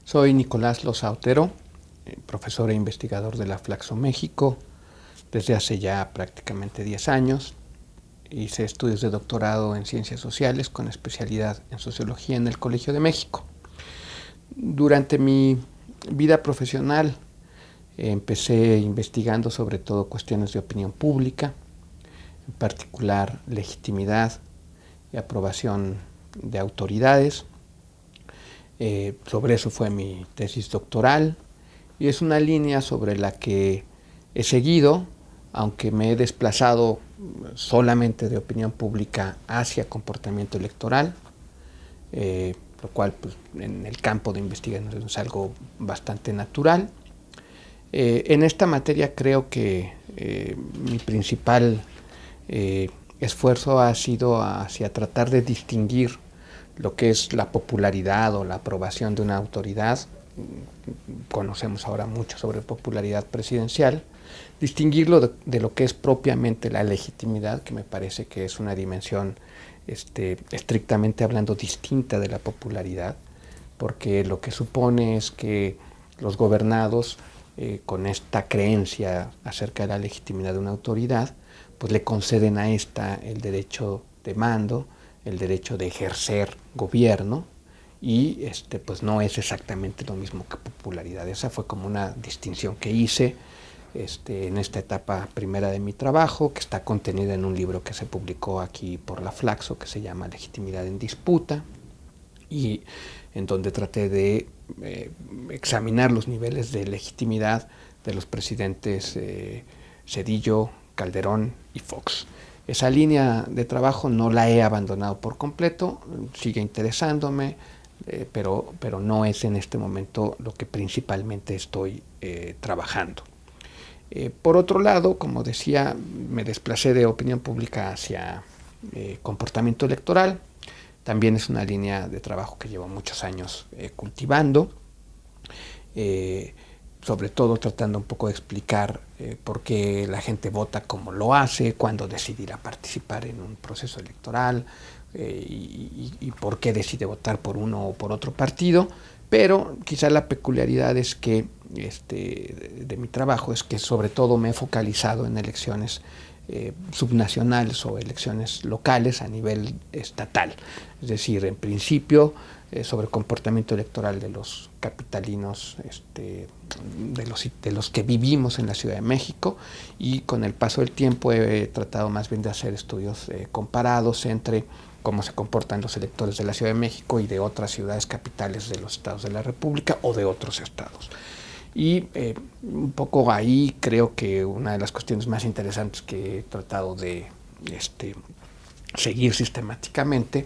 Soy Nicolás Loza Otero, profesor e investigador de la Flaxo México desde hace ya prácticamente 10 años. Hice estudios de doctorado en Ciencias Sociales con especialidad en Sociología en el Colegio de México. Durante mi vida profesional empecé investigando sobre todo cuestiones de opinión pública, en particular legitimidad y aprobación de autoridades. Sobre eso fue mi tesis doctoral y es una línea sobre la que he seguido, aunque me he desplazado solamente de opinión pública hacia comportamiento electoral, lo cual pues, en el campo de investigación es algo bastante natural. En esta materia creo que mi principal esfuerzo ha sido hacia tratar de distinguir lo que es la popularidad o la aprobación de una autoridad. Conocemos ahora mucho sobre popularidad presidencial, distinguirlo de lo que es propiamente la legitimidad, que me parece que es una dimensión estrictamente hablando distinta de la popularidad, porque lo que supone es que los gobernados, con esta creencia acerca de la legitimidad de una autoridad, pues le conceden a esta el derecho de mando, el derecho de ejercer gobierno, y pues no es exactamente lo mismo que popularidad. Esa fue como una distinción que hice en esta etapa primera de mi trabajo, que está contenida en un libro que se publicó aquí por la Flaxo, que se llama Legitimidad en Disputa, y en donde traté de examinar los niveles de legitimidad de los presidentes Zedillo, Calderón y Fox. Esa línea de trabajo no la he abandonado por completo, sigue interesándome, pero no es en este momento lo que principalmente estoy trabajando. Por otro lado, como decía, me desplacé de opinión pública hacia comportamiento electoral. También es una línea de trabajo que llevo muchos años cultivando, sobre todo tratando un poco de explicar por qué la gente vota como lo hace, cuándo decidirá participar en un proceso electoral y por qué decide votar por uno o por otro partido. Pero quizá la peculiaridad es que de mi trabajo es que sobre todo me he focalizado en elecciones subnacionales o elecciones locales a nivel estatal. Es decir, en principio sobre comportamiento electoral de los capitalinos, de los que vivimos en la Ciudad de México, y con el paso del tiempo he tratado más bien de hacer estudios comparados entre cómo se comportan los electores de la Ciudad de México y de otras ciudades capitales de los estados de la República o de otros estados. Y un poco ahí creo que una de las cuestiones más interesantes que he tratado de seguir sistemáticamente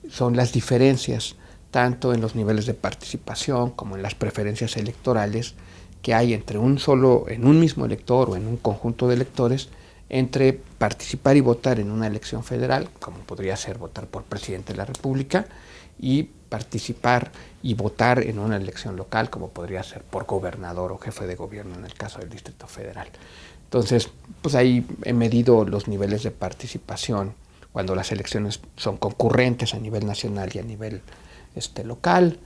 son las diferencias tanto en los niveles de participación como en las preferencias electorales que hay entre en un mismo elector o en un conjunto de electores, entre participar y votar en una elección federal, como podría ser votar por presidente de la República, y participar y votar en una elección local, como podría ser por gobernador o jefe de gobierno en el caso del Distrito Federal. Entonces, pues ahí he medido los niveles de participación cuando las elecciones son concurrentes a nivel nacional y a nivel local,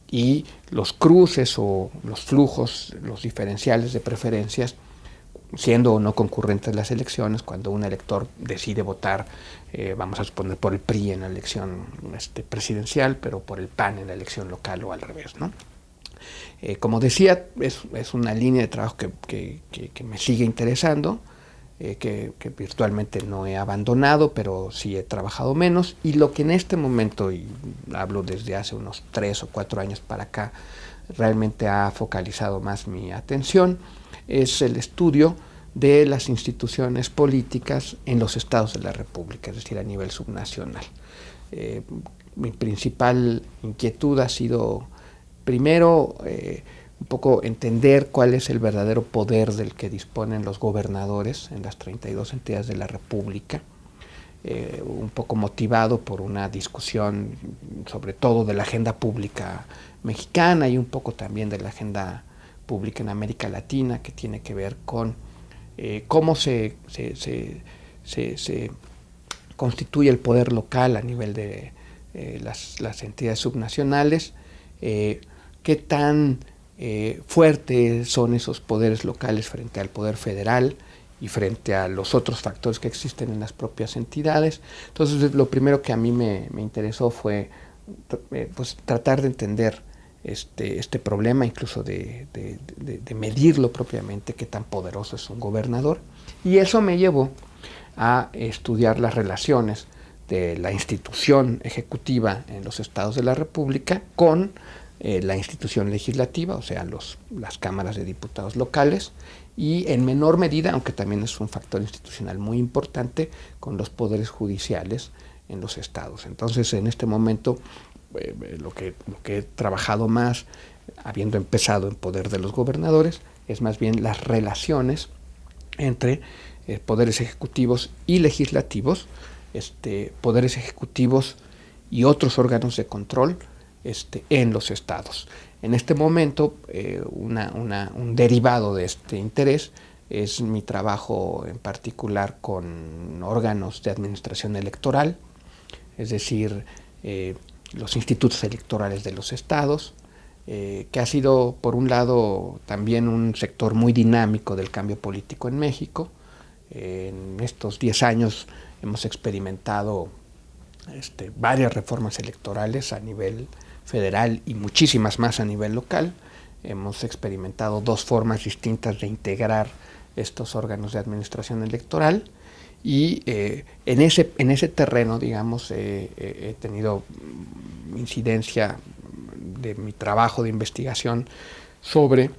y los cruces o los flujos, los diferenciales de preferencias, siendo o no concurrentes las elecciones, cuando un elector decide votar, vamos a suponer, por el PRI en la elección presidencial, pero por el PAN en la elección local o al revés, ¿no? Como decía, es una línea de trabajo que me sigue interesando, que virtualmente no he abandonado, pero sí he trabajado menos, y lo que en este momento, y hablo desde hace unos 3 o 4 años para acá, realmente ha focalizado más mi atención, es el estudio de las instituciones políticas en los estados de la República, es decir, a nivel subnacional. Mi principal inquietud ha sido, primero, un poco entender cuál es el verdadero poder del que disponen los gobernadores en las 32 entidades de la República, un poco motivado por una discusión sobre todo de la agenda pública mexicana y un poco también de la agenda pública en América Latina, que tiene que ver con cómo se constituye el poder local a nivel de las entidades subnacionales, qué tan fuertes son esos poderes locales frente al poder federal y frente a los otros factores que existen en las propias entidades. Entonces, lo primero que a mí me interesó fue pues, tratar de entender este problema, incluso de medirlo propiamente, qué tan poderoso es un gobernador. Y eso me llevó a estudiar las relaciones de la institución ejecutiva en los estados de la República con la institución legislativa, o sea, las cámaras de diputados locales, y en menor medida, aunque también es un factor institucional muy importante, con los poderes judiciales en los estados. Entonces, en este momento, lo que he trabajado más, habiendo empezado en poder de los gobernadores, es más bien las relaciones entre poderes ejecutivos y legislativos, poderes ejecutivos y otros órganos de control en los estados. En este momento, un derivado de este interés es mi trabajo en particular con órganos de administración electoral, es decir, los institutos electorales de los estados, que ha sido, por un lado, también un sector muy dinámico del cambio político en México. En estos 10 años hemos experimentado varias reformas electorales a nivel federal y muchísimas más a nivel local. Hemos experimentado 2 formas distintas de integrar estos órganos de administración electoral y en ese terreno, digamos, he tenido incidencia de mi trabajo de investigación sobre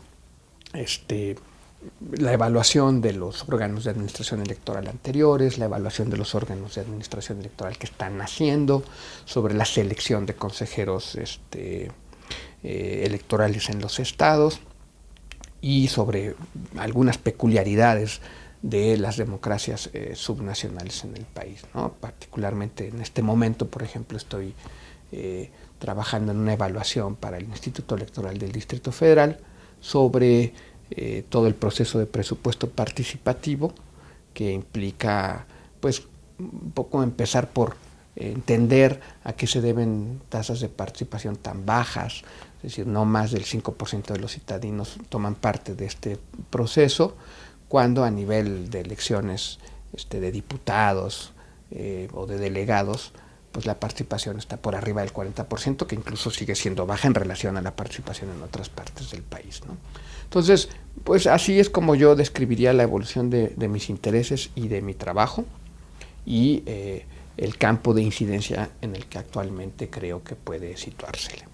la evaluación de los órganos de administración electoral anteriores, la evaluación de los órganos de administración electoral que están naciendo, sobre la selección de consejeros electorales en los estados y sobre algunas peculiaridades de las democracias subnacionales en el país, ¿no? Particularmente en este momento, por ejemplo, estoy trabajando en una evaluación para el Instituto Electoral del Distrito Federal sobre todo el proceso de presupuesto participativo, que implica pues un poco empezar por entender a qué se deben tasas de participación tan bajas, es decir, no más del 5% de los citadinos toman parte de este proceso, cuando a nivel de elecciones de diputados o de delegados, pues la participación está por arriba del 40%, que incluso sigue siendo baja en relación a la participación en otras partes del país, ¿no? Entonces, pues así es como yo describiría la evolución de mis intereses y de mi trabajo y el campo de incidencia en el que actualmente creo que puede situársele.